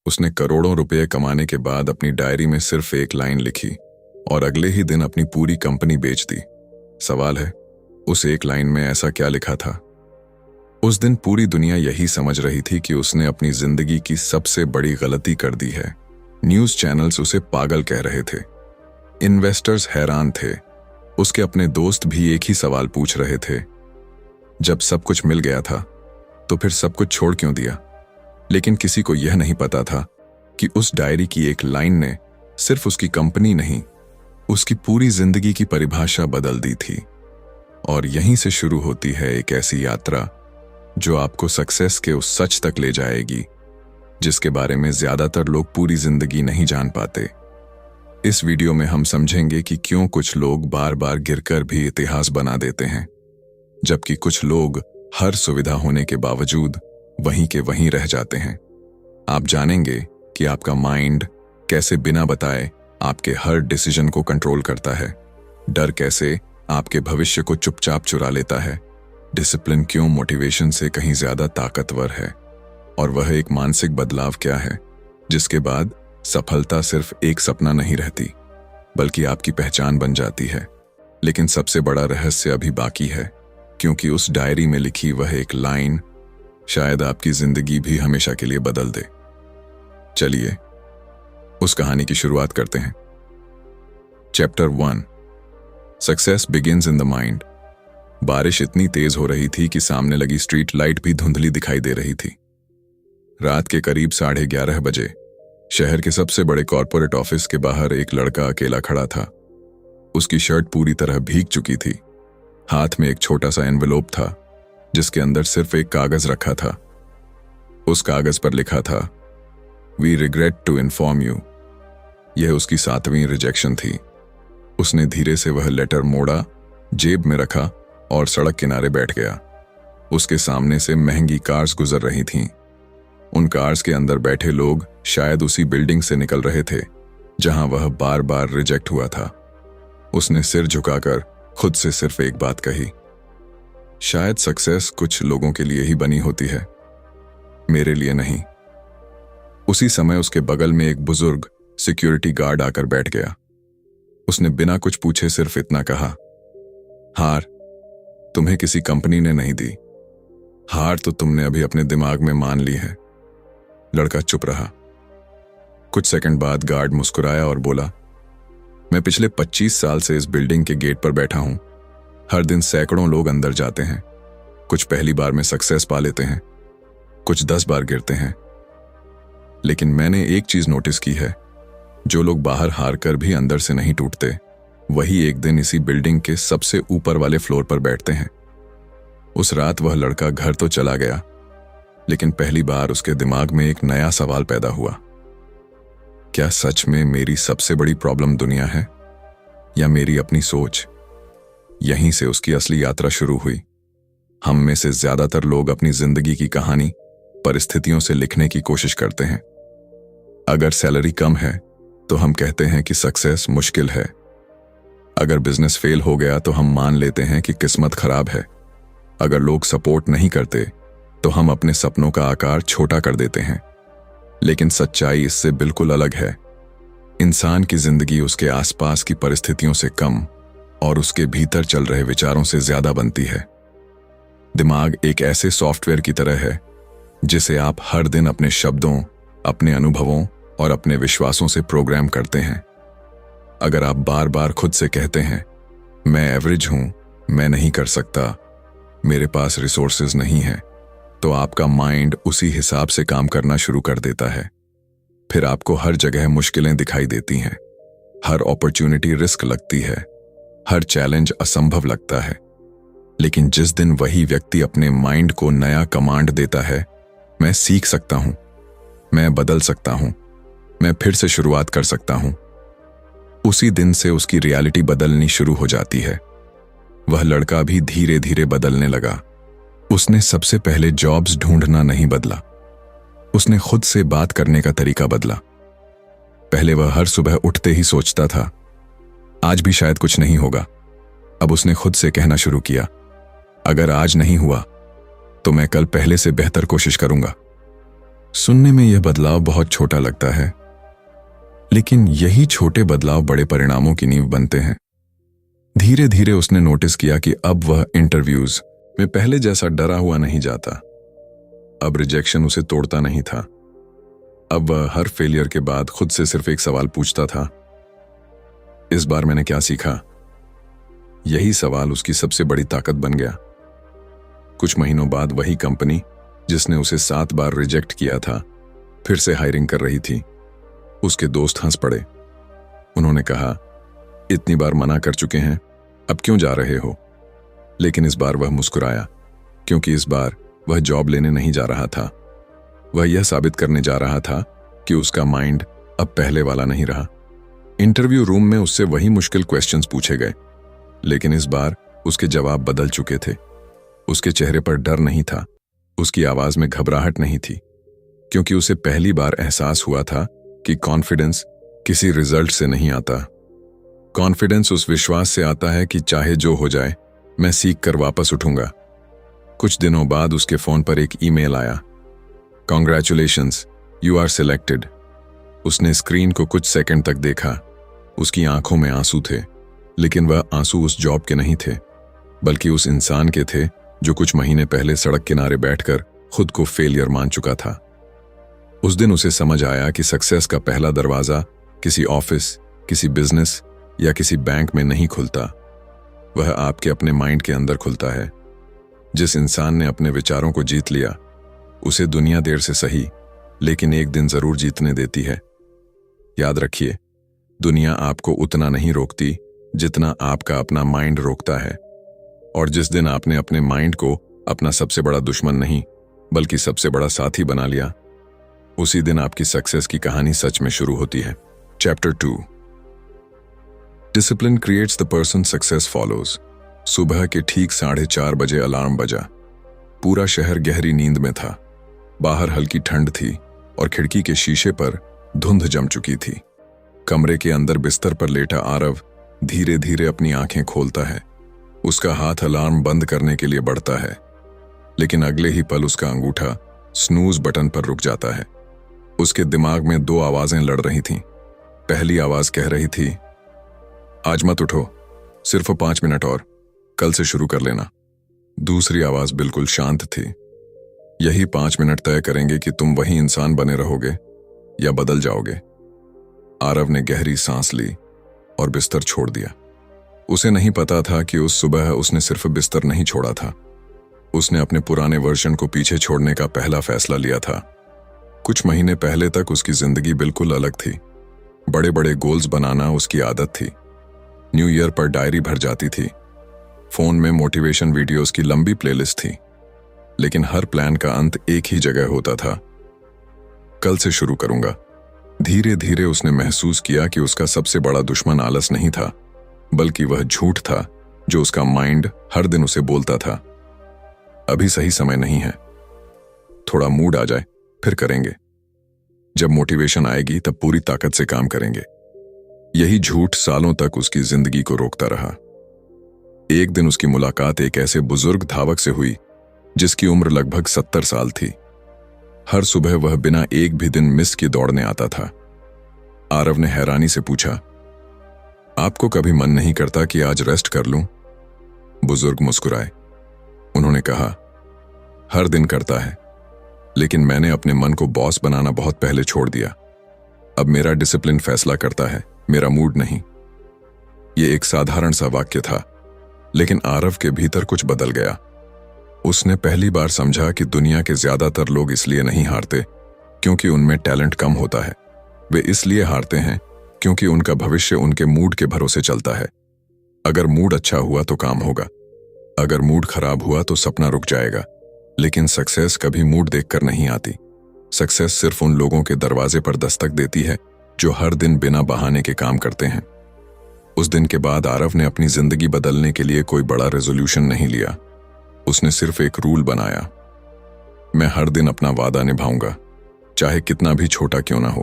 उसने करोड़ों रुपए कमाने के बाद अपनी डायरी में सिर्फ एक लाइन लिखी और अगले ही दिन अपनी पूरी कंपनी बेच दी। सवाल है, उस एक लाइन में ऐसा क्या लिखा था? उस दिन पूरी दुनिया यही समझ रही थी कि उसने अपनी जिंदगी की सबसे बड़ी गलती कर दी है। न्यूज चैनल्स उसे पागल कह रहे थे, इन्वेस्टर्स हैरान थे, उसके अपने दोस्त भी एक ही सवाल पूछ रहे थे, जब सब कुछ मिल गया था तो फिर सब कुछ छोड़ क्यों दिया? लेकिन किसी को यह नहीं पता था कि उस डायरी की एक लाइन ने सिर्फ उसकी कंपनी नहीं, उसकी पूरी जिंदगी की परिभाषा बदल दी थी। और यहीं से शुरू होती है एक ऐसी यात्रा जो आपको सक्सेस के उस सच तक ले जाएगी जिसके बारे में ज्यादातर लोग पूरी जिंदगी नहीं जान पाते। इस वीडियो में हम समझेंगे कि क्यों कुछ लोग बार बार गिरकर भी इतिहास बना देते हैं, जबकि कुछ लोग हर सुविधा होने के बावजूद वहीं के वहीं रह जाते हैं। आप जानेंगे कि आपका माइंड कैसे बिना बताए आपके हर डिसीजन को कंट्रोल करता है, डर कैसे आपके भविष्य को चुपचाप चुरा लेता है, डिसिप्लिन क्यों मोटिवेशन से कहीं ज्यादा ताकतवर है, और वह एक मानसिक बदलाव क्या है जिसके बाद सफलता सिर्फ एक सपना नहीं रहती बल्कि आपकी पहचान बन जाती है। लेकिन सबसे बड़ा रहस्य अभी बाकी है, क्योंकि उस डायरी में लिखी वह एक लाइन शायद आपकी जिंदगी भी हमेशा के लिए बदल दे। चलिए उस कहानी की शुरुआत करते हैं। Chapter 1, success begins in the mind. बारिश इतनी तेज हो रही थी कि सामने लगी स्ट्रीट लाइट भी धुंधली दिखाई दे रही थी। रात के करीब 11:30 बजे शहर के सबसे बड़े कॉर्पोरेट ऑफिस के बाहर एक लड़का अकेला खड़ा था। उसकी शर्ट पूरी तरह भीग चुकी थी। हाथ में एक छोटा सा एनवेलोप था जिसके अंदर सिर्फ एक कागज रखा था। उस कागज पर लिखा था, we regret to inform you. यह उसकी 7वीं रिजेक्शन थी। उसने धीरे से वह लेटर मोड़ा, जेब में रखा और सड़क किनारे बैठ गया। उसके सामने से महंगी कार्स गुजर रही थीं। उन कार्स के अंदर बैठे लोग शायद उसी बिल्डिंग से निकल रहे थे जहां वह बार बार रिजेक्ट हुआ था। उसने सिर झुकाकर खुद से सिर्फ एक बात कही, शायद सक्सेस कुछ लोगों के लिए ही बनी होती है, मेरे लिए नहीं। उसी समय उसके बगल में एक बुजुर्ग सिक्योरिटी गार्ड आकर बैठ गया। उसने बिना कुछ पूछे सिर्फ इतना कहा, हार तुम्हें किसी कंपनी ने नहीं दी, हार तो तुमने अभी अपने दिमाग में मान ली है। लड़का चुप रहा। कुछ सेकंड बाद गार्ड मुस्कुराया और बोला, मैं पिछले 25 साल से इस बिल्डिंग के गेट पर बैठा हूं। हर दिन सैकड़ों लोग अंदर जाते हैं। कुछ पहली बार में सक्सेस पा लेते हैं, कुछ 10 बार गिरते हैं। लेकिन मैंने एक चीज नोटिस की है, जो लोग बाहर हार कर भी अंदर से नहीं टूटते, वही एक दिन इसी बिल्डिंग के सबसे ऊपर वाले फ्लोर पर बैठते हैं। उस रात वह लड़का घर तो चला गया, लेकिन पहली बार उसके दिमाग में एक नया सवाल पैदा हुआ, क्या सच में मेरी सबसे बड़ी प्रॉब्लम दुनिया है या मेरी अपनी सोच? यहीं से उसकी असली यात्रा शुरू हुई। हम में से ज्यादातर लोग अपनी जिंदगी की कहानी परिस्थितियों से लिखने की कोशिश करते हैं। अगर सैलरी कम है तो हम कहते हैं कि सक्सेस मुश्किल है। अगर बिजनेस फेल हो गया तो हम मान लेते हैं कि किस्मत खराब है। अगर लोग सपोर्ट नहीं करते तो हम अपने सपनों का आकार छोटा कर देते हैं। लेकिन सच्चाई इससे बिल्कुल अलग है। इंसान की जिंदगी उसके आसपास की परिस्थितियों से कम और उसके भीतर चल रहे विचारों से ज्यादा बनती है। दिमाग एक ऐसे सॉफ्टवेयर की तरह है जिसे आप हर दिन अपने शब्दों, अपने अनुभवों और अपने विश्वासों से प्रोग्राम करते हैं। अगर आप बार बार खुद से कहते हैं, मैं एवरेज हूं, मैं नहीं कर सकता, मेरे पास रिसोर्सेज नहीं है, तो आपका माइंड उसी हिसाब से काम करना शुरू कर देता है। फिर आपको हर जगह मुश्किलें दिखाई देती हैं, हर अपॉर्चुनिटी रिस्क लगती है, हर चैलेंज असंभव लगता है। लेकिन जिस दिन वही व्यक्ति अपने माइंड को नया कमांड देता है, मैं सीख सकता हूं, मैं बदल सकता हूं, मैं फिर से शुरुआत कर सकता हूं, उसी दिन से उसकी रियलिटी बदलनी शुरू हो जाती है। वह लड़का भी धीरे धीरे बदलने लगा। उसने सबसे पहले जॉब्स ढूंढना नहीं बदला, उसने खुद से बात करने का तरीका बदला। पहले वह हर सुबह उठते ही सोचता था, आज भी शायद कुछ नहीं होगा। अब उसने खुद से कहना शुरू किया, अगर आज नहीं हुआ तो मैं कल पहले से बेहतर कोशिश करूंगा। सुनने में यह बदलाव बहुत छोटा लगता है, लेकिन यही छोटे बदलाव बड़े परिणामों की नींव बनते हैं। धीरे धीरे उसने नोटिस किया कि अब वह इंटरव्यूज में पहले जैसा डरा हुआ नहीं जाता। अब रिजेक्शन उसे तोड़ता नहीं था। अब वह हर फेलियर के बाद खुद से सिर्फ एक सवाल पूछता था, इस बार मैंने क्या सीखा? यही सवाल उसकी सबसे बड़ी ताकत बन गया। कुछ महीनों बाद वही कंपनी जिसने उसे 7 बार रिजेक्ट किया था, फिर से हायरिंग कर रही थी। उसके दोस्त हंस पड़े। उन्होंने कहा, इतनी बार मना कर चुके हैं, अब क्यों जा रहे हो? लेकिन इस बार वह मुस्कुराया, क्योंकि इस बार वह जॉब लेने नहीं जा रहा था। वह यह साबित करने जा रहा था कि उसका माइंड अब पहले वाला नहीं रहा। इंटरव्यू रूम में उससे वही मुश्किल क्वेश्चंस पूछे गए, लेकिन इस बार उसके जवाब बदल चुके थे। उसके चेहरे पर डर नहीं था, उसकी आवाज में घबराहट नहीं थी, क्योंकि उसे पहली बार एहसास हुआ था कि कॉन्फिडेंस किसी रिजल्ट से नहीं आता। कॉन्फिडेंस उस विश्वास से आता है कि चाहे जो हो जाए, मैं सीख कर वापस उठूंगा। कुछ दिनों बाद उसके फोन पर एक ईमेल आया, कॉन्ग्रेचुलेशंस, यू आर सिलेक्टेड। उसने स्क्रीन को कुछ सेकंड तक देखा। उसकी आंखों में आंसू थे, लेकिन वह आंसू उस जॉब के नहीं थे, बल्कि उस इंसान के थे जो कुछ महीने पहले सड़क किनारे बैठकर खुद को फेलियर मान चुका था। उस दिन उसे समझ आया कि सक्सेस का पहला दरवाजा किसी ऑफिस, किसी बिजनेस या किसी बैंक में नहीं खुलता। वह आपके अपने माइंड के अंदर खुलता है। जिस इंसान ने अपने विचारों को जीत लिया, उसे दुनिया देर से सही, लेकिन एक दिन जरूर जीतने देती है। याद रखिए, दुनिया आपको उतना नहीं रोकती जितना आपका अपना माइंड रोकता है। और जिस दिन आपने अपने माइंड को अपना सबसे बड़ा दुश्मन नहीं, बल्कि सबसे बड़ा साथी बना लिया, उसी दिन आपकी सक्सेस की कहानी सच में शुरू होती है। Chapter 2, discipline creates the person success follows. सुबह के ठीक 4:30 बजे अलार्म बजा। पूरा शहर गहरी नींद में था। बाहर हल्की ठंड थी और खिड़की के शीशे पर धुंध जम चुकी थी। कमरे के अंदर बिस्तर पर लेटा आरव धीरे धीरे अपनी आंखें खोलता है। उसका हाथ अलार्म बंद करने के लिए बढ़ता है, लेकिन अगले ही पल उसका अंगूठा स्नूज बटन पर रुक जाता है। उसके दिमाग में 2 आवाजें लड़ रही थीं। पहली आवाज कह रही थी, आज मत उठो, सिर्फ 5 मिनट और, कल से शुरू कर लेना। दूसरी आवाज बिल्कुल शांत थी, यही 5 मिनट तय करेंगे कि तुम वही इंसान बने रहोगे या बदल जाओगे। आरव ने गहरी सांस ली और बिस्तर छोड़ दिया। उसे नहीं पता था कि उस सुबह उसने सिर्फ बिस्तर नहीं छोड़ा था, उसने अपने पुराने वर्जन को पीछे छोड़ने का पहला फैसला लिया था। कुछ महीने पहले तक उसकी जिंदगी बिल्कुल अलग थी। बड़े बड़े गोल्स बनाना उसकी आदत थी। न्यू ईयर पर डायरी भर जाती थी। फोन में मोटिवेशन वीडियोस की लंबी प्लेलिस्ट थी, लेकिन हर प्लान का अंत एक ही जगह होता था, कल से शुरू करूंगा। धीरे धीरे उसने महसूस किया कि उसका सबसे बड़ा दुश्मन आलस नहीं था, बल्कि वह झूठ था जो उसका माइंड हर दिन उसे बोलता था, अभी सही समय नहीं है, थोड़ा मूड आ जाए फिर करेंगे, जब मोटिवेशन आएगी तब पूरी ताकत से काम करेंगे। यही झूठ सालों तक उसकी जिंदगी को रोकता रहा। एक दिन उसकी मुलाकात एक ऐसे बुजुर्ग धावक से हुई जिसकी उम्र लगभग 70 साल थी। हर सुबह वह बिना एक भी दिन मिस किए दौड़ने आता था। आरव ने हैरानी से पूछा, आपको कभी मन नहीं करता कि आज रेस्ट कर लूं? बुजुर्ग मुस्कुराए। उन्होंने कहा, हर दिन करता है, लेकिन मैंने अपने मन को बॉस बनाना बहुत पहले छोड़ दिया। अब मेरा डिसिप्लिन फैसला करता है, मेरा मूड नहीं। यह एक साधारण सा वाक्य था, लेकिन आरव के भीतर कुछ बदल गया। उसने पहली बार समझा कि दुनिया के ज्यादातर लोग इसलिए नहीं हारते क्योंकि उनमें टैलेंट कम होता है। वे इसलिए हारते हैं क्योंकि उनका भविष्य उनके मूड के भरोसे चलता है। अगर मूड अच्छा हुआ तो काम होगा, अगर मूड खराब हुआ तो सपना रुक जाएगा। लेकिन सक्सेस कभी मूड देखकर नहीं आती। सक्सेस सिर्फ उन लोगों के दरवाजे पर दस्तक देती है जो हर दिन बिना बहाने के काम करते हैं। उस दिन के बाद आरव ने अपनी जिंदगी बदलने के लिए कोई बड़ा रेजोल्यूशन नहीं लिया। उसने सिर्फ एक रूल बनाया, मैं हर दिन अपना वादा निभाऊंगा, चाहे कितना भी छोटा क्यों ना हो।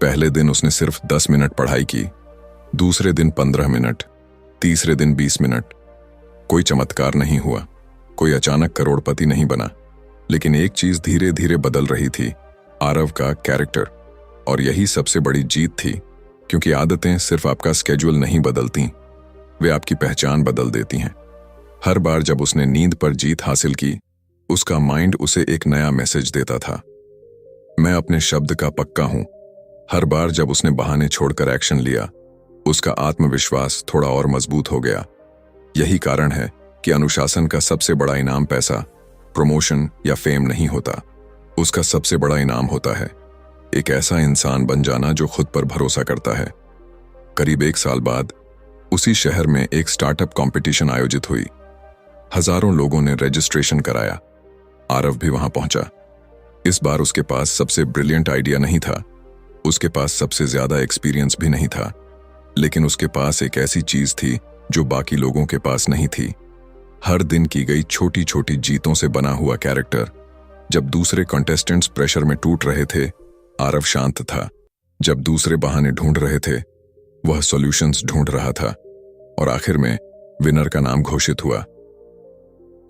पहले दिन उसने सिर्फ 10 मिनट पढ़ाई की, दूसरे दिन 15 मिनट, तीसरे दिन 20 मिनट। कोई चमत्कार नहीं हुआ, कोई अचानक करोड़पति नहीं बना, लेकिन एक चीज धीरे धीरे बदल रही थी, आरव का कैरेक्टर। और यही सबसे बड़ी जीत थी, क्योंकि आदतें सिर्फ आपका स्केड्यूल नहीं बदलती, वे आपकी पहचान बदल देती हैं। हर बार जब उसने नींद पर जीत हासिल की, उसका माइंड उसे एक नया मैसेज देता था, मैं अपने शब्द का पक्का हूं। हर बार जब उसने बहाने छोड़कर एक्शन लिया, उसका आत्मविश्वास थोड़ा और मजबूत हो गया। यही कारण है कि अनुशासन का सबसे बड़ा इनाम पैसा, प्रमोशन या फेम नहीं होता। उसका सबसे बड़ा इनाम होता है एक ऐसा इंसान बन जाना जो खुद पर भरोसा करता है। करीब 1 साल बाद उसी शहर में एक स्टार्टअप कंपटीशन आयोजित हुई। हजारों लोगों ने रजिस्ट्रेशन कराया। आरव भी वहां पहुंचा। इस बार उसके पास सबसे ब्रिलियंट आइडिया नहीं था, उसके पास सबसे ज्यादा एक्सपीरियंस भी नहीं था, लेकिन उसके पास एक ऐसी चीज थी जो बाकी लोगों के पास नहीं थी। हर दिन की गई छोटी छोटी जीतों से बना हुआ कैरेक्टर। जब दूसरे कंटेस्टेंट्स प्रेशर में टूट रहे थे, आरव शांत था। जब दूसरे बहाने ढूंढ रहे थे, वह सॉल्यूशंस ढूंढ रहा था। और आखिर में विनर का नाम घोषित हुआ,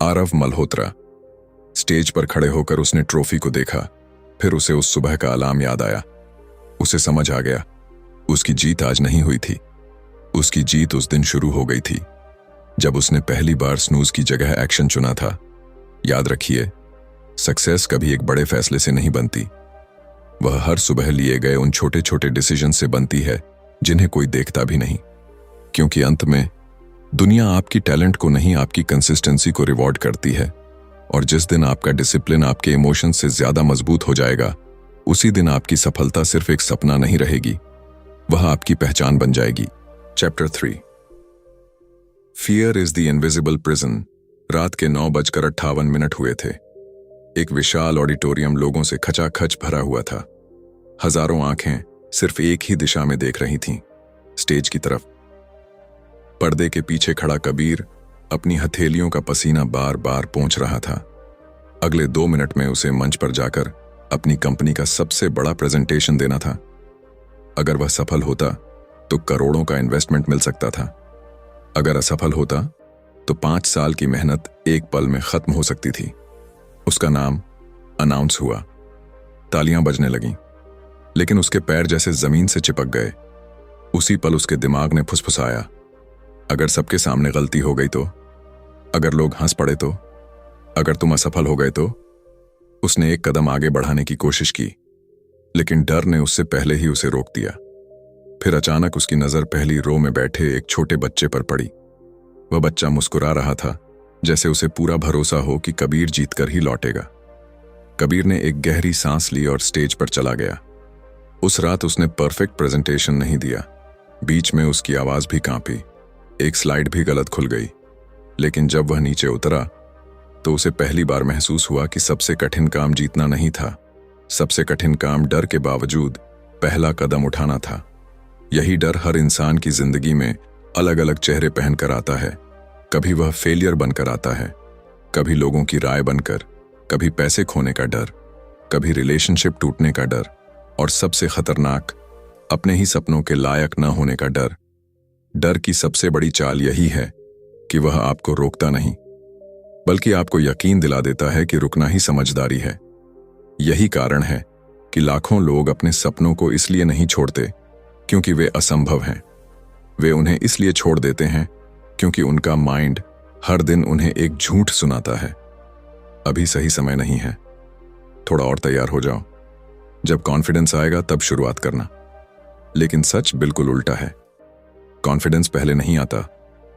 आरव मल्होत्रा। स्टेज पर खड़े होकर उसने ट्रॉफी को देखा। फिर उसे उस सुबह का अलार्म याद आया। उसे समझ आ गया, उसकी जीत आज नहीं हुई थी, उसकी जीत उस दिन शुरू हो गई थी जब उसने पहली बार स्नूज की जगह एक्शन चुना था। याद रखिए, सक्सेस कभी एक बड़े फैसले से नहीं बनती, वह हर सुबह लिए गए उन छोटे छोटे डिसीजन से बनती है जिन्हें कोई देखता भी नहीं। क्योंकि अंत में दुनिया आपकी टैलेंट को नहीं, आपकी कंसिस्टेंसी को रिवॉर्ड करती है। और जिस दिन आपका डिसिप्लिन आपके इमोशन से ज्यादा मजबूत हो जाएगा, उसी दिन आपकी सफलता सिर्फ एक सपना नहीं रहेगी, वह आपकी पहचान बन जाएगी। Chapter 3, fear is the invisible prison. रात के 9:58 हुए थे। एक विशाल ऑडिटोरियम लोगों से खचाखच भरा हुआ था। हजारों आंखें सिर्फ एक ही दिशा में देख रही थीं, स्टेज की तरफ। पर्दे के पीछे खड़ा कबीर अपनी हथेलियों का पसीना बार बार पोंछ रहा था। अगले 2 मिनट में उसे मंच पर जाकर अपनी कंपनी का सबसे बड़ा प्रेजेंटेशन देना था। अगर वह सफल होता तो करोड़ों का इन्वेस्टमेंट मिल सकता था। अगर असफल होता तो 5 साल की मेहनत एक पल में खत्म हो सकती थी। उसका नाम अनाउंस हुआ। तालियां बजने लगीं, लेकिन उसके पैर जैसे जमीन से चिपक गए। उसी पल उसके दिमाग ने फुसफुसाया, अगर सबके सामने गलती हो गई तो, अगर लोग हंस पड़े तो, अगर तुम असफल हो गए तो। उसने एक कदम आगे बढ़ाने की कोशिश की, लेकिन डर ने उससे पहले ही उसे रोक दिया। फिर अचानक उसकी नजर पहली रो में बैठे एक छोटे बच्चे पर पड़ी। वह बच्चा मुस्कुरा रहा था, जैसे उसे पूरा भरोसा हो कि कबीर जीतकर ही लौटेगा। कबीर ने एक गहरी सांस ली और स्टेज पर चला गया। उस रात उसने परफेक्ट प्रेजेंटेशन नहीं दिया। बीच में उसकी आवाज भी कांपी, एक स्लाइड भी गलत खुल गई। लेकिन जब वह नीचे उतरा तो उसे पहली बार महसूस हुआ कि सबसे कठिन काम जीतना नहीं था, सबसे कठिन काम डर के बावजूद पहला कदम उठाना था। यही डर हर इंसान की जिंदगी में अलग अलग चेहरे पहनकर आता है। कभी वह फेलियर बनकर आता है, कभी लोगों की राय बनकर, कभी पैसे खोने का डर, कभी रिलेशनशिप टूटने का डर, और सबसे खतरनाक अपने ही सपनों के लायक न होने का डर। डर की सबसे बड़ी चाल यही है कि वह आपको रोकता नहीं, बल्कि आपको यकीन दिला देता है कि रुकना ही समझदारी है। यही कारण है कि लाखों लोग अपने सपनों को इसलिए नहीं छोड़ते क्योंकि वे असंभव हैं। वे उन्हें इसलिए छोड़ देते हैं क्योंकि उनका माइंड हर दिन उन्हें एक झूठ सुनाता है, अभी सही समय नहीं है, थोड़ा और तैयार हो जाओ, जब कॉन्फिडेंस आएगा तब शुरुआत करना। लेकिन सच बिल्कुल उल्टा है। कॉन्फिडेंस पहले नहीं आता,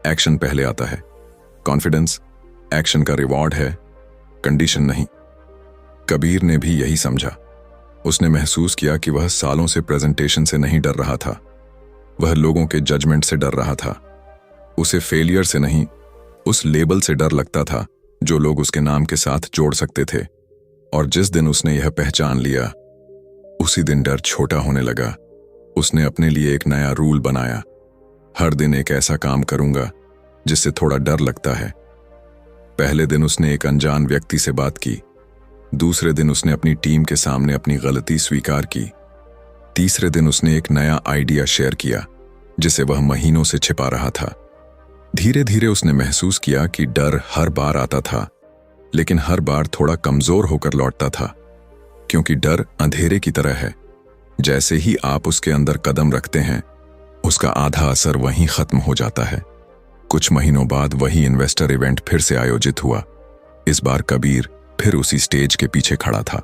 एक्शन पहले आता है। कॉन्फिडेंस एक्शन का रिवॉर्ड है, कंडीशन नहीं। कबीर ने भी यही समझा। उसने महसूस किया कि वह सालों से प्रेजेंटेशन से नहीं डर रहा था, वह लोगों के जजमेंट से डर रहा था। उसे फेलियर से नहीं, उस लेबल से डर लगता था जो लोग उसके नाम के साथ जोड़ सकते थे। और जिस दिन उसने यह पहचान लिया, उसी दिन डर छोटा होने लगा। उसने अपने लिए एक नया रूल बनाया, हर दिन एक ऐसा काम करूंगा जिससे थोड़ा डर लगता है। पहले दिन उसने एक अनजान व्यक्ति से बात की, दूसरे दिन उसने अपनी टीम के सामने अपनी गलती स्वीकार की, तीसरे दिन उसने एक नया आइडिया शेयर किया जिसे वह महीनों से छिपा रहा था। धीरे धीरे उसने महसूस किया कि डर हर बार आता था, लेकिन हर बार थोड़ा कमजोर होकर लौटता था, क्योंकि डर अंधेरे की तरह है, जैसे ही आप उसके अंदर कदम रखते हैं उसका आधा असर वहीं खत्म हो जाता है। कुछ महीनों बाद वही इन्वेस्टर इवेंट फिर से आयोजित हुआ। इस बार कबीर फिर उसी स्टेज के पीछे खड़ा था।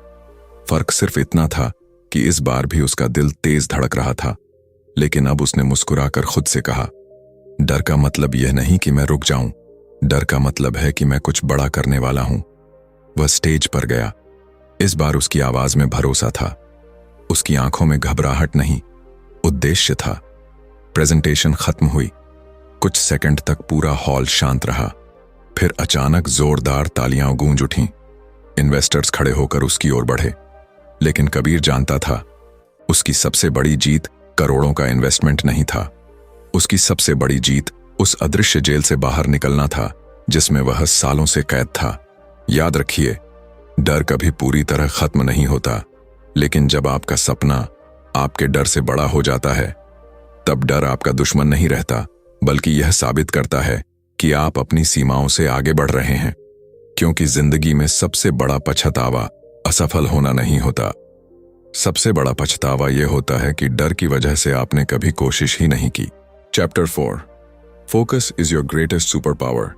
फर्क सिर्फ इतना था कि इस बार भी उसका दिल तेज धड़क रहा था, लेकिन अब उसने मुस्कुराकर खुद से कहा, डर का मतलब यह नहीं कि मैं रुक जाऊं, डर का मतलब है कि मैं कुछ बड़ा करने वाला हूं। वह स्टेज पर गया। इस बार उसकी आवाज में भरोसा था, उसकी आंखों में घबराहट नहीं, उद्देश्य था। प्रेजेंटेशन खत्म हुई। कुछ सेकंड तक पूरा हॉल शांत रहा। फिर अचानक जोरदार तालियां गूंज उठीं। इन्वेस्टर्स खड़े होकर उसकी ओर बढ़े, लेकिन कबीर जानता था उसकी सबसे बड़ी जीत करोड़ों का इन्वेस्टमेंट नहीं था। उसकी सबसे बड़ी जीत उस अदृश्य जेल से बाहर निकलना था जिसमें वह सालों से कैद था। याद रखिए, डर कभी पूरी तरह खत्म नहीं होता, लेकिन जब आपका सपना आपके डर से बड़ा हो जाता है तब डर आपका दुश्मन नहीं रहता, बल्कि यह साबित करता है कि आप अपनी सीमाओं से आगे बढ़ रहे हैं। क्योंकि जिंदगी में सबसे बड़ा पछतावा असफल होना नहीं होता, सबसे बड़ा पछतावा यह होता है कि डर की वजह से आपने कभी कोशिश ही नहीं की। Chapter 4, focus is your greatest super power.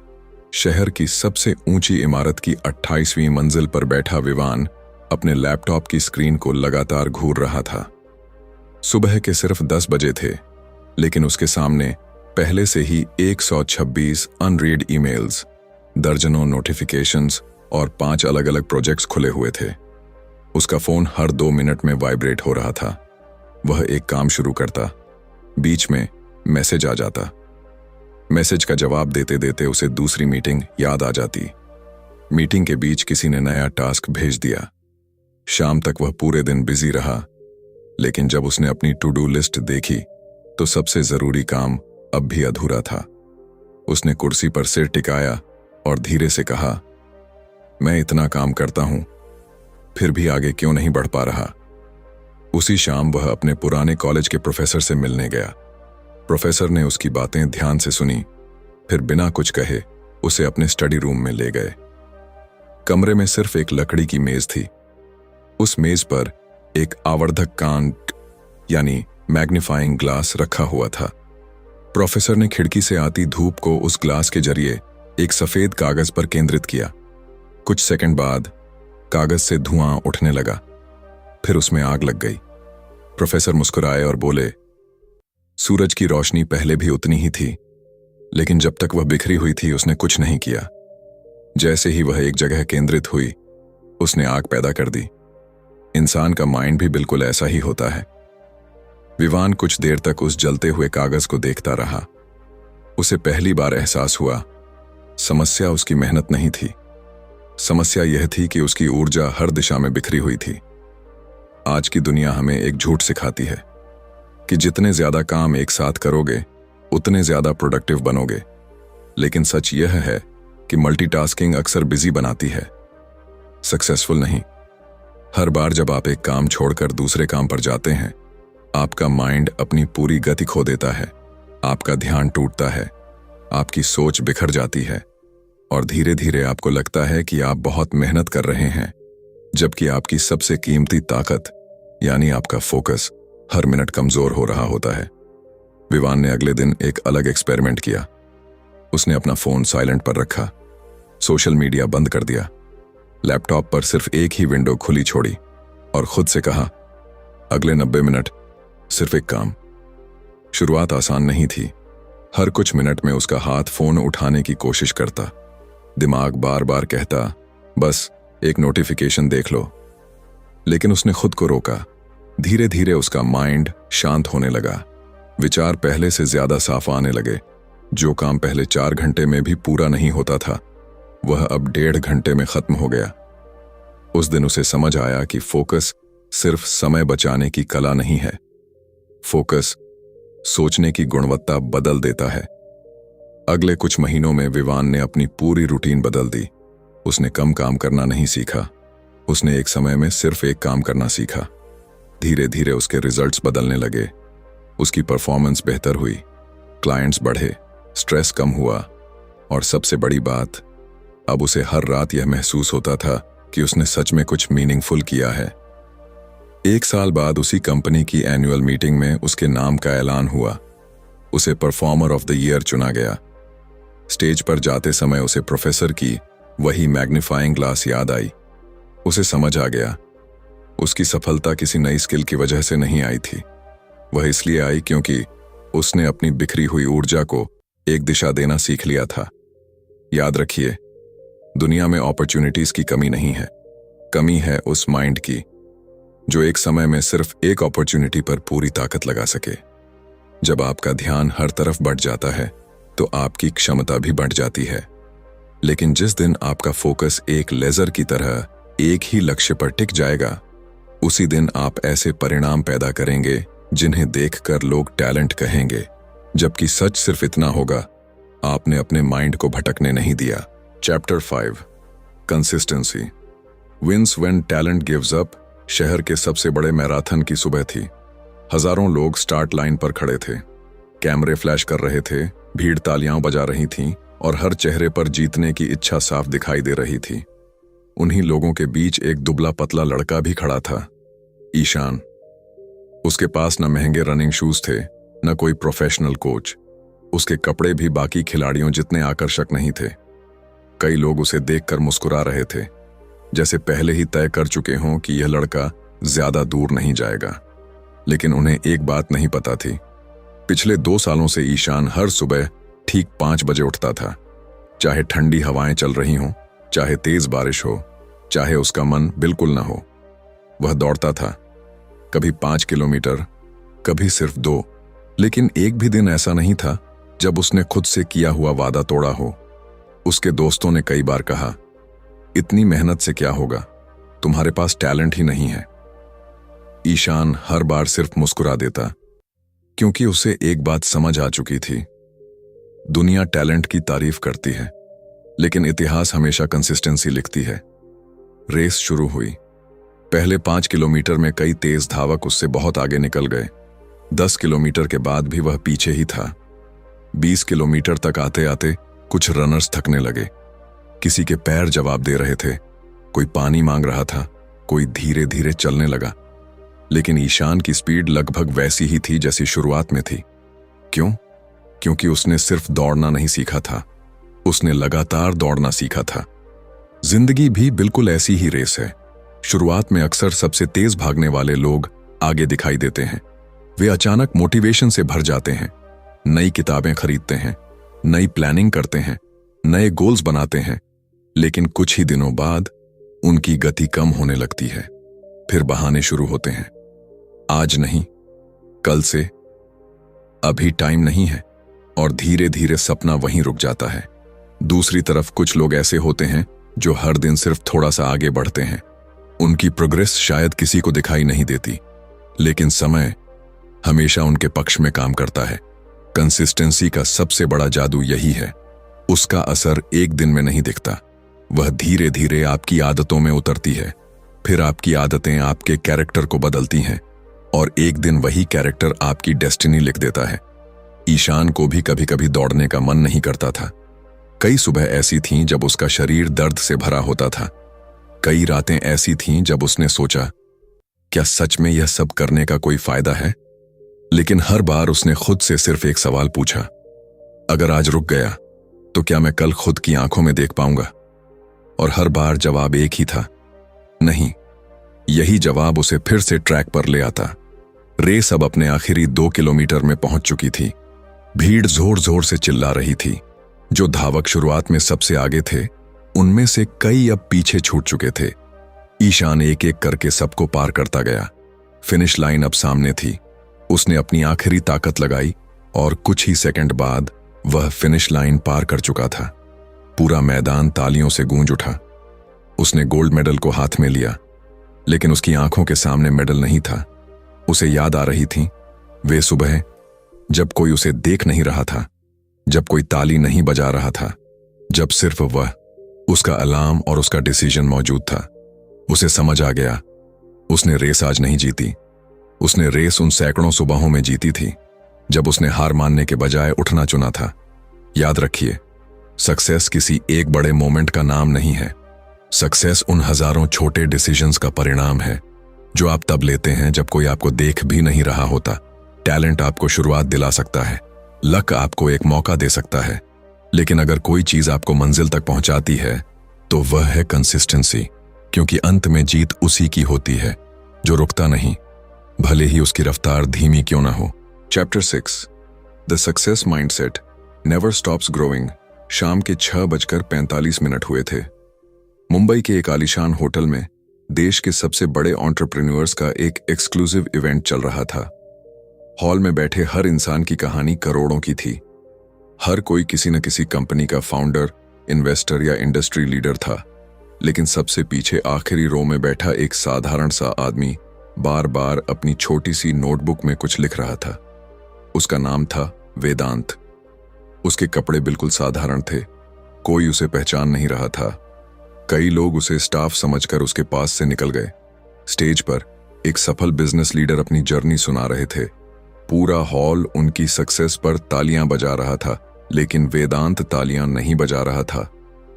शहर की सबसे ऊंची इमारत की 28वीं मंजिल पर बैठा विवान अपने लैपटॉप की स्क्रीन को लगातार घूर रहा था। सुबह के सिर्फ 10 बजे थे, लेकिन उसके सामने पहले से ही 126 अनरीड ईमेल्स, दर्जनों नोटिफिकेशंस और 5 अलग अलग प्रोजेक्ट्स खुले हुए थे। उसका फोन हर 2 मिनट में वाइब्रेट हो रहा था। वह एक काम शुरू करता, बीच में मैसेज आ जाता। मैसेज का जवाब देते देते उसे दूसरी मीटिंग याद आ जाती। मीटिंग के बीच किसी ने नया टास्क भेज दिया। शाम तक वह पूरे दिन बिजी रहा, लेकिन जब उसने अपनी टू डू लिस्ट देखी तो सबसे जरूरी काम अब भी अधूरा था। उसने कुर्सी पर सिर टिकाया और धीरे से कहा, मैं इतना काम करता हूं, फिर भी आगे क्यों नहीं बढ़ पा रहा। उसी शाम वह अपने पुराने कॉलेज के प्रोफेसर से मिलने गया। प्रोफेसर ने उसकी बातें ध्यान से सुनी, फिर बिना कुछ कहे उसे अपने स्टडी रूम में ले गए। कमरे में सिर्फ एक लकड़ी की मेज थी। उस मेज पर एक आवर्धक कांच यानी मैग्नीफाइंग ग्लास रखा हुआ था। प्रोफेसर ने खिड़की से आती धूप को उस ग्लास के जरिए एक सफेद कागज पर केंद्रित किया। कुछ सेकंड बाद कागज से धुआं उठने लगा, फिर उसमें आग लग गई। प्रोफेसर मुस्कुराए और बोले, सूरज की रोशनी पहले भी उतनी ही थी, लेकिन जब तक वह बिखरी हुई थी उसने कुछ नहीं किया। जैसे ही वह एक जगह केंद्रित हुई, उसने आग पैदा कर दी। इंसान का माइंड भी बिल्कुल ऐसा ही होता है। विवान कुछ देर तक उस जलते हुए कागज को देखता रहा। उसे पहली बार एहसास हुआ, समस्या उसकी मेहनत नहीं थी, समस्या यह थी कि उसकी ऊर्जा हर दिशा में बिखरी हुई थी। आज की दुनिया हमें एक झूठ सिखाती है कि जितने ज्यादा काम एक साथ करोगे उतने ज्यादा प्रोडक्टिव बनोगे, लेकिन सच यह है कि मल्टीटास्किंग अक्सर बिजी बनाती है, सक्सेसफुल नहीं। हर बार जब आप एक काम छोड़कर दूसरे काम पर जाते हैं, आपका माइंड अपनी पूरी गति खो देता है, आपका ध्यान टूटता है, आपकी सोच बिखर जाती है और धीरे धीरे आपको लगता है कि आप बहुत मेहनत कर रहे हैं, जबकि आपकी सबसे कीमती ताकत यानी आपका फोकस हर मिनट कमजोर हो रहा होता है। विवान ने अगले दिन एक अलग एक्सपेरिमेंट किया। उसने अपना फोन साइलेंट पर रखा, सोशल मीडिया बंद कर दिया, लैपटॉप पर सिर्फ एक ही विंडो खुली छोड़ी और खुद से कहा, अगले 90 मिनट सिर्फ एक काम। शुरुआत आसान नहीं थी। हर कुछ मिनट में उसका हाथ फोन उठाने की कोशिश करता, दिमाग बार बार कहता, बस एक नोटिफिकेशन देख लो। लेकिन उसने खुद को रोका। धीरे धीरे उसका माइंड शांत होने लगा। विचार पहले से ज्यादा साफ आने लगे। जो काम पहले 4 घंटे में भी पूरा नहीं होता था, वह अब 1.5 घंटे में खत्म हो गया। उस दिन उसे समझ आया कि फोकस सिर्फ समय बचाने की कला नहीं है, फोकस सोचने की गुणवत्ता बदल देता है। अगले कुछ महीनों में विवान ने अपनी पूरी रूटीन बदल दी। उसने कम काम करना नहीं सीखा, उसने एक समय में सिर्फ एक काम करना सीखा। धीरे धीरे उसके रिजल्ट्स बदलने लगे, उसकी परफॉर्मेंस बेहतर हुई, क्लाइंट्स बढ़े, स्ट्रेस कम हुआ और सबसे बड़ी बात, अब उसे हर रात यह महसूस होता था कि उसने सच में कुछ मीनिंगफुल किया है। 1 साल बाद उसी कंपनी की एनुअल मीटिंग में उसके नाम का ऐलान हुआ। उसे परफॉर्मर ऑफ द ईयर चुना गया। स्टेज पर जाते समय उसे प्रोफेसर की वही मैग्नीफाइंग ग्लास याद आई। उसे समझ आ गया, उसकी सफलता किसी नई स्किल की वजह से नहीं आई थी। वह इसलिए आई क्योंकि उसने अपनी बिखरी हुई ऊर्जा को एक दिशा देना सीख लिया था। याद रखिए, दुनिया में अपॉर्चुनिटीज की कमी नहीं है, कमी है उस माइंड की जो एक समय में सिर्फ एक अपॉर्चुनिटी पर पूरी ताकत लगा सके। जब आपका ध्यान हर तरफ बढ़ जाता है तो आपकी क्षमता भी बढ़ जाती है। लेकिन जिस दिन आपका फोकस एक लेजर की तरह एक ही लक्ष्य पर टिक जाएगा, उसी दिन आप ऐसे परिणाम पैदा करेंगे जिन्हें देखकर लोग टैलेंट कहेंगे, जबकि सच सिर्फ इतना होगा, आपने अपने माइंड को भटकने नहीं दिया। Chapter 5 consistency. Wins when talent gives up शहर के सबसे बड़े मैराथन की सुबह थी। हजारों लोग स्टार्ट लाइन पर खड़े थे, कैमरे फ्लैश कर रहे थे, भीड़ तालियां बजा रही थी और हर चेहरे पर जीतने की इच्छा साफ दिखाई दे रही थी। उन्हीं लोगों के बीच एक दुबला पतला लड़का भी खड़ा था, ईशान। उसके पास न महंगे रनिंग शूज थे, न कोई प्रोफेशनल कोच। उसके कपड़े भी बाकी खिलाड़ियों जितने आकर्षक नहीं थे। कई लोग उसे देखकर मुस्कुरा रहे थे, जैसे पहले ही तय कर चुके हों कि यह लड़का ज्यादा दूर नहीं जाएगा। लेकिन उन्हें एक बात नहीं पता थी, पिछले 2 सालों से ईशान हर सुबह ठीक 5 बजे उठता था। चाहे ठंडी हवाएं चल रही हों, चाहे तेज बारिश हो, चाहे उसका मन बिल्कुल ना हो, वह दौड़ता था। कभी 5 किलोमीटर, कभी सिर्फ 2, लेकिन एक भी दिन ऐसा नहीं था जब उसने खुद से किया हुआ वादा तोड़ा हो। उसके दोस्तों ने कई बार कहा, इतनी मेहनत से क्या होगा, तुम्हारे पास टैलेंट ही नहीं है। ईशान हर बार सिर्फ मुस्कुरा देता, क्योंकि उसे एक बात समझ आ चुकी थी, दुनिया टैलेंट की तारीफ करती है, लेकिन इतिहास हमेशा कंसिस्टेंसी लिखती है। रेस शुरू हुई। पहले 5 किलोमीटर में कई तेज धावक उससे बहुत आगे निकल गए। 10 किलोमीटर के बाद भी वह पीछे ही था। 20 किलोमीटर तक आते आते कुछ रनर्स थकने लगे। किसी के पैर जवाब दे रहे थे, कोई पानी मांग रहा था, कोई धीरे धीरे चलने लगा। लेकिन ईशान की स्पीड लगभग वैसी ही थी जैसी शुरुआत में थी। क्यों? क्योंकि उसने सिर्फ दौड़ना नहीं सीखा था, उसने लगातार दौड़ना सीखा था। जिंदगी भी बिल्कुल ऐसी ही रेस है। शुरुआत में अक्सर सबसे तेज भागने वाले लोग आगे दिखाई देते हैं। वे अचानक मोटिवेशन से भर जाते हैं, नई किताबें खरीदते हैं, नई प्लानिंग करते हैं, नए गोल्स बनाते हैं। लेकिन कुछ ही दिनों बाद उनकी गति कम होने लगती है। फिर बहाने शुरू होते हैं, आज नहीं, कल से, अभी टाइम नहीं है, और धीरे धीरे सपना वहीं रुक जाता है। दूसरी तरफ कुछ लोग ऐसे होते हैं जो हर दिन सिर्फ थोड़ा सा आगे बढ़ते हैं। उनकी प्रोग्रेस शायद किसी को दिखाई नहीं देती, लेकिन समय हमेशा उनके पक्ष में काम करता है। कंसिस्टेंसी का सबसे बड़ा जादू यही है, उसका असर एक दिन में नहीं दिखता, वह धीरे धीरे आपकी आदतों में उतरती है। फिर आपकी आदतें आपके कैरेक्टर को बदलती हैं, और एक दिन वही कैरेक्टर आपकी डेस्टिनी लिख देता है। ईशान को भी कभी कभी दौड़ने का मन नहीं करता था। कई सुबह ऐसी थीं जब उसका शरीर दर्द से भरा होता था। कई रातें ऐसी थीं जब उसने सोचा, क्या सच में यह सब करने का कोई फायदा है? लेकिन हर बार उसने खुद से सिर्फ एक सवाल पूछा, अगर आज रुक गया तो क्या मैं कल खुद की आंखों में देख पाऊंगा? और हर बार जवाब एक ही था, नहीं। यही जवाब उसे फिर से ट्रैक पर ले आता। रेस अब अपने आखिरी 2 किलोमीटर में पहुंच चुकी थी। भीड़ जोर जोर से चिल्ला रही थी। जो धावक शुरुआत में सबसे आगे थे, उनमें से कई अब पीछे छूट चुके थे। ईशान एक एक करके सबको पार करता गया। फिनिश लाइन अब सामने थी। उसने अपनी आखिरी ताकत लगाई और कुछ ही सेकंड बाद वह फिनिश लाइन पार कर चुका था। पूरा मैदान तालियों से गूंज उठा। उसने गोल्ड मेडल को हाथ में लिया, लेकिन उसकी आंखों के सामने मेडल नहीं था। उसे याद आ रही थी वे सुबह जब कोई उसे देख नहीं रहा था, जब कोई ताली नहीं बजा रहा था, जब सिर्फ वह, उसका अलार्म और उसका डिसीजन मौजूद था। उसे समझ आ गया, उसने रेस आज नहीं जीती। उसने रेस उन सैकड़ों सुबहों में जीती थी जब उसने हार मानने के बजाय उठना चुना था। याद रखिए, सक्सेस किसी एक बड़े मोमेंट का नाम नहीं है। सक्सेस उन हजारों छोटे डिसीजंस का परिणाम है जो आप तब लेते हैं जब कोई आपको देख भी नहीं रहा होता। टैलेंट आपको शुरुआत दिला सकता है, लक आपको एक मौका दे सकता है, लेकिन अगर कोई चीज आपको मंजिल तक पहुंचाती है तो वह है कंसिस्टेंसी, क्योंकि अंत में जीत उसी की होती है जो रुकता नहीं, भले ही उसकी रफ्तार धीमी क्यों ना हो। Chapter 6 the success mindset never stops growing. शाम के 6:45 हुए थे। मुंबई के एक आलीशान होटल में देश के सबसे बड़े एंटरप्रेन्योर्स का एक एक्सक्लूसिव इवेंट चल रहा था। हॉल में बैठे हर इंसान की कहानी करोड़ों की थी। हर कोई किसी न किसी कंपनी का फाउंडर, इन्वेस्टर या इंडस्ट्री लीडर था, लेकिन सबसे पीछे आखिरी रो में बैठा एक साधारण सा आदमी बार बार अपनी छोटी सी नोटबुक में कुछ लिख रहा था। उसका नाम था वेदांत। उसके कपड़े बिल्कुल साधारण थे, कोई उसे पहचान नहीं रहा था। कई लोग उसे स्टाफ समझकर उसके पास से निकल गए। स्टेज पर एक सफल बिजनेस लीडर अपनी जर्नी सुना रहे थे। पूरा हॉल उनकी सक्सेस पर तालियां बजा रहा था, लेकिन वेदांत तालियां नहीं बजा रहा था,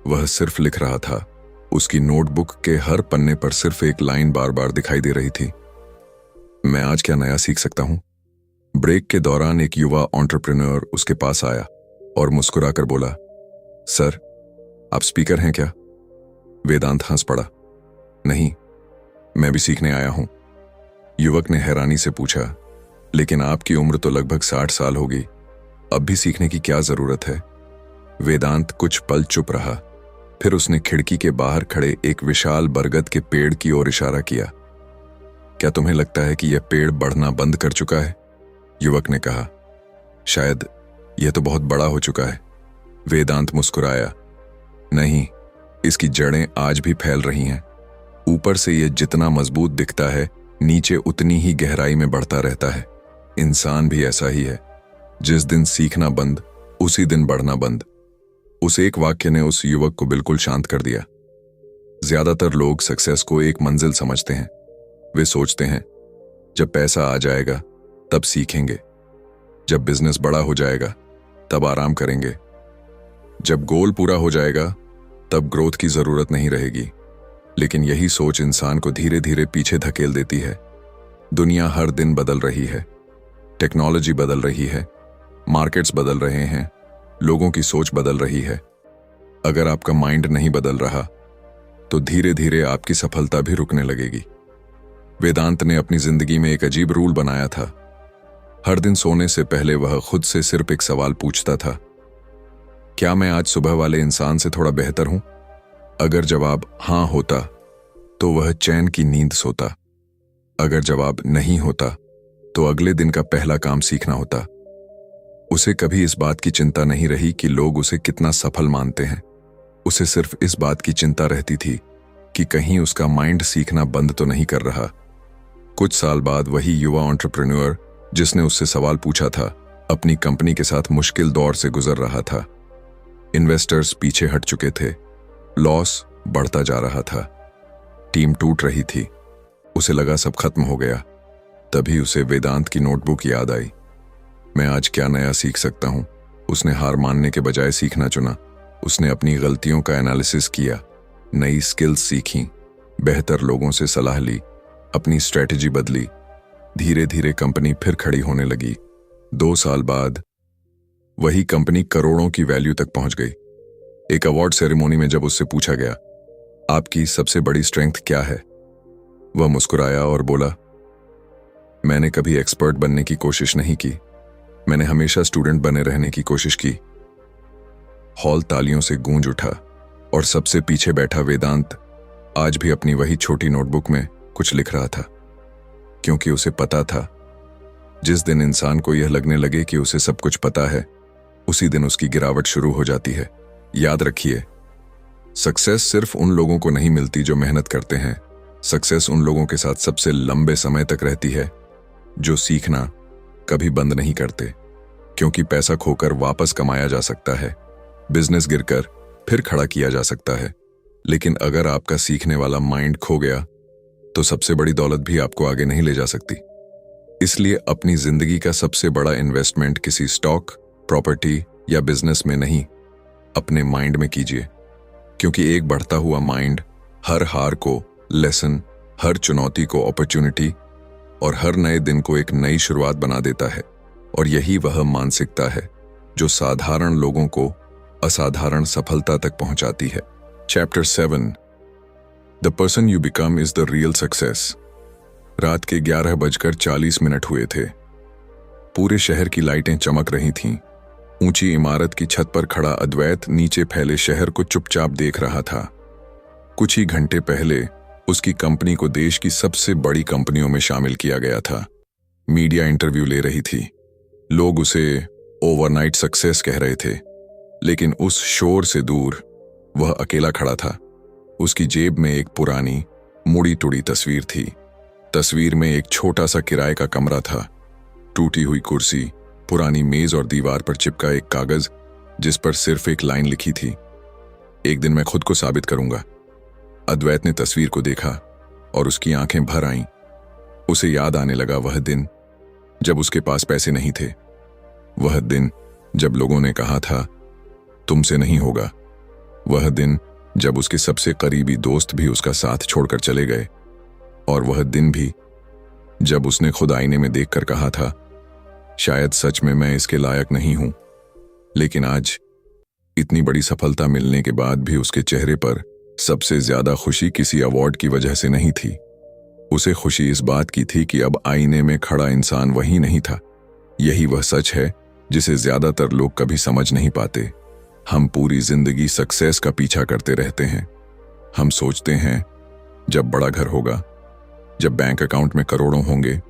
वह सिर्फ लिख रहा था। उसकी नोटबुक के हर पन्ने पर सिर्फ एक लाइन बार बार दिखाई दे रही थी, मैं आज क्या नया सीख सकता हूं। ब्रेक के दौरान एक युवा एंटरप्रेन्योर उसके पास आया और मुस्कुराकर बोला, सर, आप स्पीकर हैं क्या? वेदांत हंस पड़ा, नहीं, मैं भी सीखने आया हूं। युवक ने हैरानी से पूछा, लेकिन आपकी उम्र तो लगभग 60 साल होगी, अब भी सीखने की क्या जरूरत है? वेदांत कुछ पल चुप रहा, फिर उसने खिड़की के बाहर खड़े एक विशाल बरगद के पेड़ की ओर इशारा किया। क्या तुम्हें लगता है कि यह पेड़ बढ़ना बंद कर चुका है? युवक ने कहा, शायद यह तो बहुत बड़ा हो चुका है। वेदांत मुस्कुराया, नहीं, इसकी जड़ें आज भी फैल रही हैं। ऊपर से यह जितना मजबूत दिखता है, नीचे उतनी ही गहराई में बढ़ता रहता है। इंसान भी ऐसा ही है, जिस दिन सीखना बंद, उसी दिन बढ़ना बंद। उस एक वाक्य ने उस युवक को बिल्कुल शांत कर दिया। ज्यादातर लोग सक्सेस को एक मंजिल समझते हैं। वे सोचते हैं, जब पैसा आ जाएगा तब सीखेंगे, जब बिजनेस बड़ा हो जाएगा तब आराम करेंगे, जब गोल पूरा हो जाएगा तब ग्रोथ की जरूरत नहीं रहेगी। लेकिन यही सोच इंसान को धीरे धीरे पीछे धकेल देती है। दुनिया हर दिन बदल रही है, टेक्नोलॉजी बदल रही है, मार्केट्स बदल रहे हैं, लोगों की सोच बदल रही है। अगर आपका माइंड नहीं बदल रहा तो धीरे धीरे आपकी सफलता भी रुकने लगेगी। वेदांत ने अपनी जिंदगी में एक अजीब रूल बनाया था। हर दिन सोने से पहले वह खुद से सिर्फ एक सवाल पूछता था, क्या मैं आज सुबह वाले इंसान से थोड़ा बेहतर हूं? अगर जवाब हां होता तो वह चैन की नींद सोता। अगर जवाब नहीं होता तो अगले दिन का पहला काम सीखना होता। उसे कभी इस बात की चिंता नहीं रही कि लोग उसे कितना सफल मानते हैं। उसे सिर्फ इस बात की चिंता रहती थी कि कहीं उसका माइंड सीखना बंद तो नहीं कर रहा। कुछ साल बाद वही युवा एंटरप्रेन्योर जिसने उससे सवाल पूछा था, अपनी कंपनी के साथ मुश्किल दौर से गुजर रहा था। इन्वेस्टर्स पीछे हट चुके थे, लॉस बढ़ता जा रहा था, टीम टूट रही थी। उसे लगा सब खत्म हो गया। तभी उसे वेदांत की नोटबुक याद आई। मैं आज क्या नया सीख सकता हूं? उसने हार मानने के बजाय सीखना चुना। उसने अपनी गलतियों का एनालिसिस किया, नई स्किल्स सीखी, बेहतर लोगों से सलाह ली, अपनी स्ट्रेटजी बदली। धीरे धीरे कंपनी फिर खड़ी होने लगी। 2 साल बाद वही कंपनी करोड़ों की वैल्यू तक पहुंच गई। एक अवार्ड सेरेमनी में जब उससे पूछा गया, आपकी सबसे बड़ी स्ट्रेंथ क्या है, वह मुस्कुराया और बोला, मैंने कभी एक्सपर्ट बनने की कोशिश नहीं की, मैंने हमेशा स्टूडेंट बने रहने की कोशिश की। हॉल तालियों से गूंज उठा और सबसे पीछे बैठा वेदांत आज भी अपनी वही छोटी नोटबुक में कुछ लिख रहा था, क्योंकि उसे पता था जिस दिन इंसान को यह लगने लगे कि उसे सब कुछ पता है, उसी दिन उसकी गिरावट शुरू हो जाती है। याद रखिए, सक्सेस सिर्फ उन लोगों को नहीं मिलती जो मेहनत करते हैं। सक्सेस उन लोगों के साथ सबसे लंबे समय तक रहती है जो सीखना कभी बंद नहीं करते, क्योंकि पैसा खोकर वापस कमाया जा सकता है, बिजनेस गिरकर फिर खड़ा किया जा सकता है, लेकिन अगर आपका सीखने वाला माइंड खो गया तो सबसे बड़ी दौलत भी आपको आगे नहीं ले जा सकती। इसलिए अपनी जिंदगी का सबसे बड़ा इन्वेस्टमेंट किसी स्टॉक, प्रॉपर्टी या बिजनेस में नहीं, अपने माइंड में कीजिए, क्योंकि एक बढ़ता हुआ माइंड हर हार को लेसन हर चुनौती को अपॉर्चुनिटी और हर नए दिन को एक नई शुरुआत बना देता है। और यही वह मानसिकता है जो साधारण लोगों को असाधारण सफलता तक पहुंचाती है। Chapter 7 the person you become is the real success. रात के 11:40 हुए थे। पूरे शहर की लाइटें चमक रही थीं। ऊंची इमारत की छत पर खड़ा अद्वैत नीचे फैले शहर को चुपचाप देख रहा था। कुछ ही घंटे पहले उसकी कंपनी को देश की सबसे बड़ी कंपनियों में शामिल किया गया था। मीडिया इंटरव्यू ले रही थी। लोग उसे ओवरनाइट सक्सेस कह रहे थे, लेकिन उस शोर से दूर वह अकेला खड़ा था। उसकी जेब में एक पुरानी मुड़ी टुड़ी तस्वीर थी। तस्वीर में एक छोटा सा किराए का कमरा था, टूटी हुई कुर्सी, पुरानी मेज और दीवार पर चिपका एक कागज जिस पर सिर्फ एक लाइन लिखी थी, एक दिन मैं खुद को साबित करूंगा। अद्वैत ने तस्वीर को देखा और उसकी आंखें भर आईं। उसे याद आने लगा वह दिन जब उसके पास पैसे नहीं थे, वह दिन जब लोगों ने कहा था तुमसे नहीं होगा, वह दिन जब उसके सबसे करीबी दोस्त भी उसका साथ छोड़कर चले गए, और वह दिन भी जब उसने खुद आईने में देखकर कहा था शायद सच में मैं इसके लायक नहीं हूं। लेकिन आज इतनी बड़ी सफलता मिलने के बाद भी उसके चेहरे पर सबसे ज्यादा खुशी किसी अवार्ड की वजह से नहीं थी। उसे खुशी इस बात की थी कि अब आईने में खड़ा इंसान वही नहीं था। यही वह सच है जिसे ज्यादातर लोग कभी समझ नहीं पाते। हम पूरी जिंदगी सक्सेस का पीछा करते रहते हैं। हम सोचते हैं जब बड़ा घर होगा, जब बैंक अकाउंट में करोड़ों होंगे,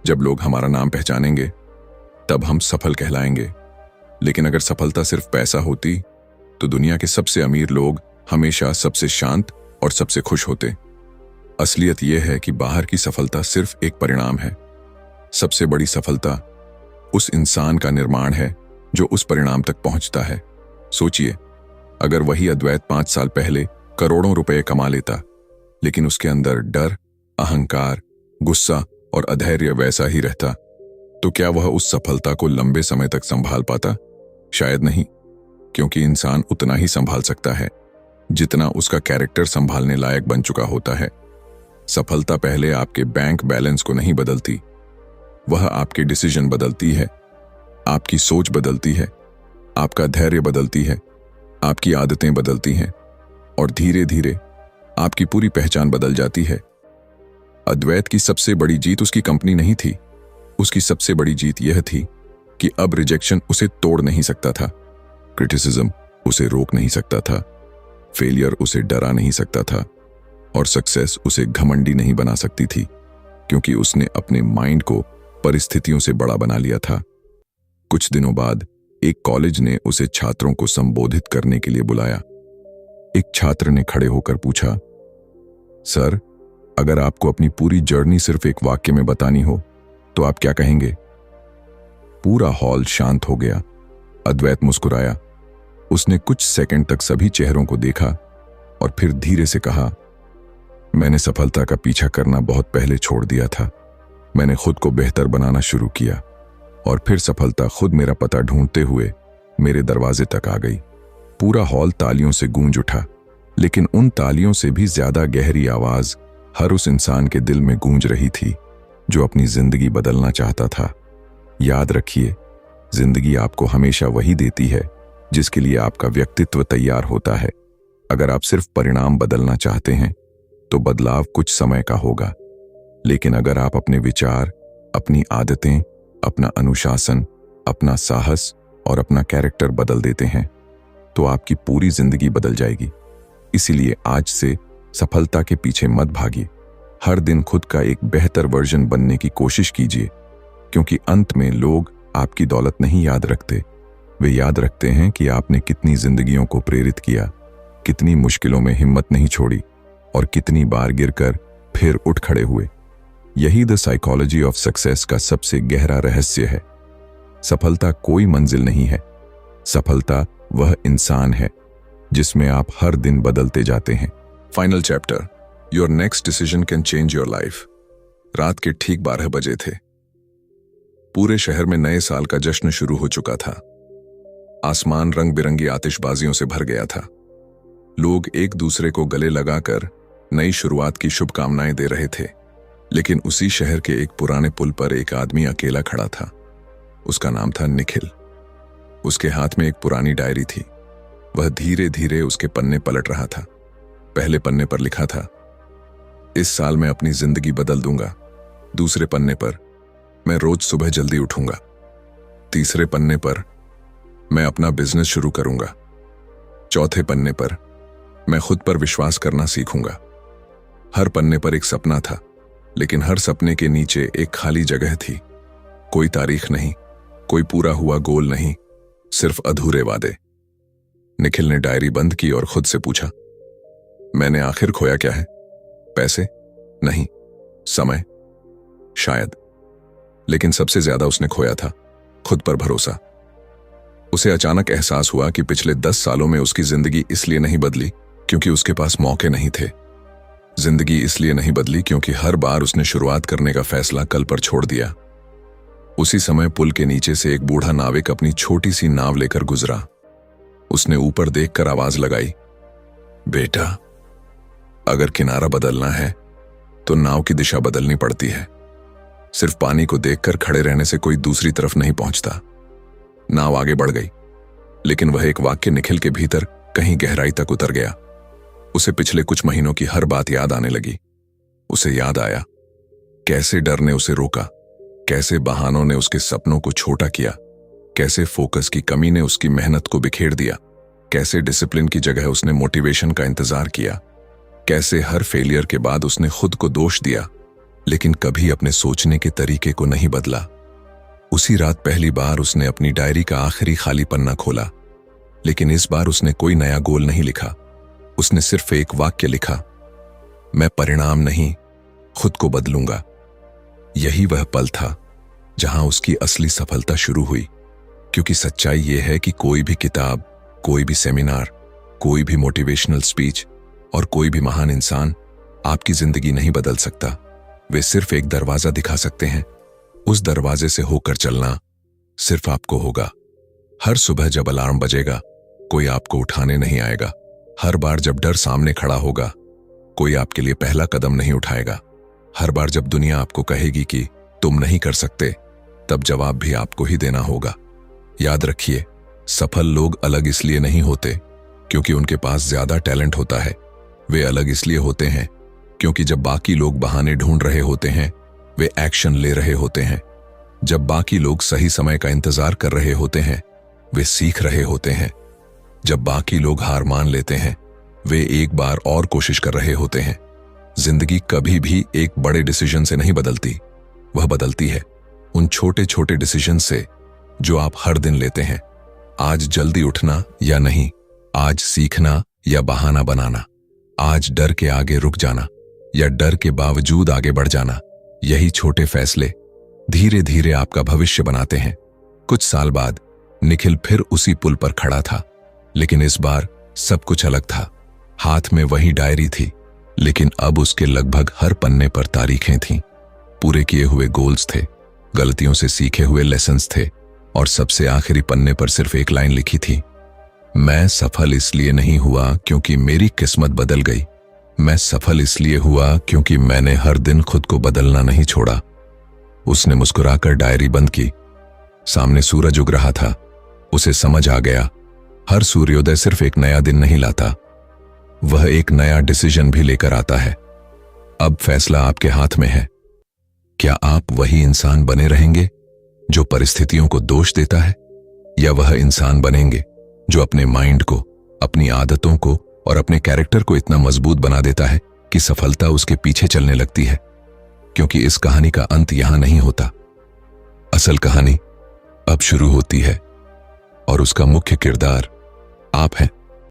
जब लोग हमारा नाम पहचानेंगे, तब हम सफल कहलाएंगे। लेकिन अगर सफलता सिर्फ पैसा होती तो दुनिया के सबसे अमीर लोग हमेशा सबसे शांत और सबसे खुश होते। असलियत यह है कि बाहर की सफलता सिर्फ एक परिणाम है। सबसे बड़ी सफलता उस इंसान का निर्माण है जो उस परिणाम तक पहुंचता है। सोचिए, अगर वही अद्वैत 5 साल पहले करोड़ों रुपए कमा लेता, लेकिन उसके अंदर डर, अहंकार, गुस्सा और अधैर्य वैसा ही रहता, तो क्या वह उस सफलता को लंबे समय तक संभाल पाता? शायद नहीं, क्योंकि इंसान उतना ही संभाल सकता है जितना उसका कैरेक्टर संभालने लायक बन चुका होता है। सफलता पहले आपके बैंक बैलेंस को नहीं बदलती, वह आपके डिसीजन बदलती है, आपकी सोच बदलती है, आपका धैर्य बदलती है, आपकी आदतें बदलती हैं, और धीरे धीरे आपकी पूरी पहचान बदल जाती है। अद्वैत की सबसे बड़ी जीत उसकी कंपनी नहीं थी। उसकी सबसे बड़ी जीत यह थी कि अब रिजेक्शन उसे तोड़ नहीं सकता था, क्रिटिसिज्म उसे रोक नहीं सकता था, फेलियर उसे डरा नहीं सकता था, और सक्सेस उसे घमंडी नहीं बना सकती थी, क्योंकि उसने अपने माइंड को परिस्थितियों से बड़ा बना लिया था। कुछ दिनों बाद एक कॉलेज ने उसे छात्रों को संबोधित करने के लिए बुलाया। एक छात्र ने खड़े होकर पूछा, सर, अगर आपको अपनी पूरी जर्नी सिर्फ एक वाक्य में बतानी हो तो आप क्या कहेंगे? पूरा हॉल शांत हो गया। अद्वैत मुस्कुराया। उसने कुछ सेकंड तक सभी चेहरों को देखा और फिर धीरे से कहा, मैंने सफलता का पीछा करना बहुत पहले छोड़ दिया था। मैंने खुद को बेहतर बनाना शुरू किया, और फिर सफलता खुद मेरा पता ढूंढते हुए मेरे दरवाजे तक आ गई। पूरा हॉल तालियों से गूंज उठा, लेकिन उन तालियों से भी ज्यादा गहरी आवाज हर उस इंसान के दिल में गूंज रही थी जो अपनी जिंदगी बदलना चाहता था। याद रखिए, जिंदगी आपको हमेशा वही देती है जिसके लिए आपका व्यक्तित्व तैयार होता है। अगर आप सिर्फ परिणाम बदलना चाहते हैं तो बदलाव कुछ समय का होगा, लेकिन अगर आप अपने विचार, अपनी आदतें, अपना अनुशासन, अपना साहस और अपना कैरेक्टर बदल देते हैं तो आपकी पूरी जिंदगी बदल जाएगी। इसीलिए आज से सफलता के पीछे मत भागिए। हर दिन खुद का एक बेहतर वर्जन बनने की कोशिश कीजिए, क्योंकि अंत में लोग आपकी दौलत नहीं याद रखते, वे याद रखते हैं कि आपने कितनी जिंदगियों को प्रेरित किया, कितनी मुश्किलों में हिम्मत नहीं छोड़ी और कितनी बार गिरकर फिर उठ खड़े हुए। यही द साइकोलॉजी ऑफ सक्सेस का सबसे गहरा रहस्य है। सफलता कोई मंजिल नहीं है, सफलता वह इंसान है जिसमें आप हर दिन बदलते जाते हैं। Final chapter, your next decision can change your life. रात के ठीक 12 बजे थे। पूरे शहर में नए साल का जश्न शुरू हो चुका था। आसमान रंग बिरंगी आतिशबाजियों से भर गया था। लोग एक दूसरे को गले लगाकर नई शुरुआत की शुभकामनाएं दे रहे थे। लेकिन उसी शहर के एक पुराने पुल पर एक आदमी अकेला खड़ा था। उसका नाम था निखिल। उसके हाथ में एक पुरानी डायरी थी। वह धीरे धीरे उसके पन्ने पलट रहा था। पहले पन्ने पर लिखा था, इस साल मैं अपनी जिंदगी बदल दूंगा। दूसरे पन्ने पर, मैं रोज सुबह जल्दी उठूंगा। तीसरे पन्ने पर, मैं अपना बिजनेस शुरू करूंगा। चौथे पन्ने पर, मैं खुद पर विश्वास करना सीखूंगा। हर पन्ने पर एक सपना था, लेकिन हर सपने के नीचे एक खाली जगह थी। कोई तारीख नहीं, कोई पूरा हुआ गोल नहीं, सिर्फ अधूरे वादे। निखिल ने डायरी बंद की और खुद से पूछा, मैंने आखिर खोया क्या है? पैसे? नहीं। समय? शायद। लेकिन सबसे ज्यादा उसने खोया था खुद पर भरोसा। उसे अचानक एहसास हुआ कि पिछले 10 सालों में उसकी जिंदगी इसलिए नहीं बदली क्योंकि उसके पास मौके नहीं थे। जिंदगी इसलिए नहीं बदली क्योंकि हर बार उसने शुरुआत करने का फैसला कल पर छोड़ दिया। उसी समय पुल के नीचे से एक बूढ़ा नाविक अपनी छोटी सी नाव लेकर गुजरा। उसने ऊपर देखकर आवाज लगाई, बेटा, अगर किनारा बदलना है तो नाव की दिशा बदलनी पड़ती है। सिर्फ पानी को देखकर खड़े रहने से कोई दूसरी तरफ नहीं पहुंचता। नाव आगे बढ़ गई, लेकिन वह एक वाक्य निखिल के भीतर कहीं गहराई तक उतर गया। उसे पिछले कुछ महीनों की हर बात याद आने लगी। उसे याद आया कैसे डर ने उसे रोका, कैसे बहानों ने उसके सपनों को छोटा किया, कैसे फोकस की कमी ने उसकी मेहनत को बिखेर दिया, कैसे डिसिप्लिन की जगह उसने मोटिवेशन का इंतजार किया, कैसे हर फेलियर के बाद उसने खुद को दोष दिया, लेकिन कभी अपने सोचने के तरीके को नहीं बदला। उसी रात पहली बार उसने अपनी डायरी का आखिरी खाली पन्ना खोला, लेकिन इस बार उसने कोई नया गोल नहीं लिखा। उसने सिर्फ एक वाक्य लिखा, मैं परिणाम नहीं, खुद को बदलूंगा। यही वह पल था जहां उसकी असली सफलता शुरू हुई। क्योंकि सच्चाई यह है कि कोई भी किताब, कोई भी सेमिनार, कोई भी मोटिवेशनल स्पीच और कोई भी महान इंसान आपकी जिंदगी नहीं बदल सकता। वे सिर्फ एक दरवाजा दिखा सकते हैं। उस दरवाजे से होकर चलना सिर्फ आपको होगा। हर सुबह जब अलार्म बजेगा, कोई आपको उठाने नहीं आएगा। हर बार जब डर सामने खड़ा होगा, कोई आपके लिए पहला कदम नहीं उठाएगा। हर बार जब दुनिया आपको कहेगी कि तुम नहीं कर सकते, तब जवाब भी आपको ही देना होगा। याद रखिए, सफल लोग अलग इसलिए नहीं होते क्योंकि उनके पास ज्यादा टैलेंट होता है। वे अलग इसलिए होते हैं क्योंकि जब बाकी लोग बहाने ढूंढ रहे होते हैं, वे एक्शन ले रहे होते हैं। जब बाकी लोग सही समय का इंतजार कर रहे होते हैं, वे सीख रहे होते हैं। जब बाकी लोग हार मान लेते हैं, वे एक बार और कोशिश कर रहे होते हैं। जिंदगी कभी भी एक बड़े डिसीजन से नहीं बदलती, वह बदलती है उन छोटे छोटे डिसीजन से जो आप हर दिन लेते हैं। आज जल्दी उठना या नहीं, आज सीखना या बहाना बनाना, आज डर के आगे रुक जाना या डर के बावजूद आगे बढ़ जाना। यही छोटे फैसले धीरे धीरे आपका भविष्य बनाते हैं। कुछ साल बाद निखिल फिर उसी पुल पर खड़ा था, लेकिन इस बार सब कुछ अलग था। हाथ में वही डायरी थी, लेकिन अब उसके लगभग हर पन्ने पर तारीखें थीं। पूरे किए हुए गोल्स थे, गलतियों से सीखे हुए लेसन्स थे, और सबसे आखिरी पन्ने पर सिर्फ एक लाइन लिखी थी, मैं सफल इसलिए नहीं हुआ क्योंकि मेरी किस्मत बदल गई। मैं सफल इसलिए हुआ क्योंकि मैंने हर दिन खुद को बदलना नहीं छोड़ा। उसने मुस्कुराकर डायरी बंद की। सामने सूरज उग रहा था। उसे समझ आ गया, हर सूर्योदय सिर्फ एक नया दिन नहीं लाता, वह एक नया डिसीजन भी लेकर आता है। अब फैसला आपके हाथ में है। क्या आप वही इंसान बने रहेंगे जो परिस्थितियों को दोष देता है, या वह इंसान बनेंगे जो अपने माइंड को, अपनी आदतों को और अपने कैरेक्टर को इतना मजबूत बना देता है कि सफलता उसके पीछे चलने लगती है? क्योंकि इस कहानी का अंत यहां नहीं होता। असल कहानी अब शुरू होती है, और उसका मुख्य किरदार आप हैं।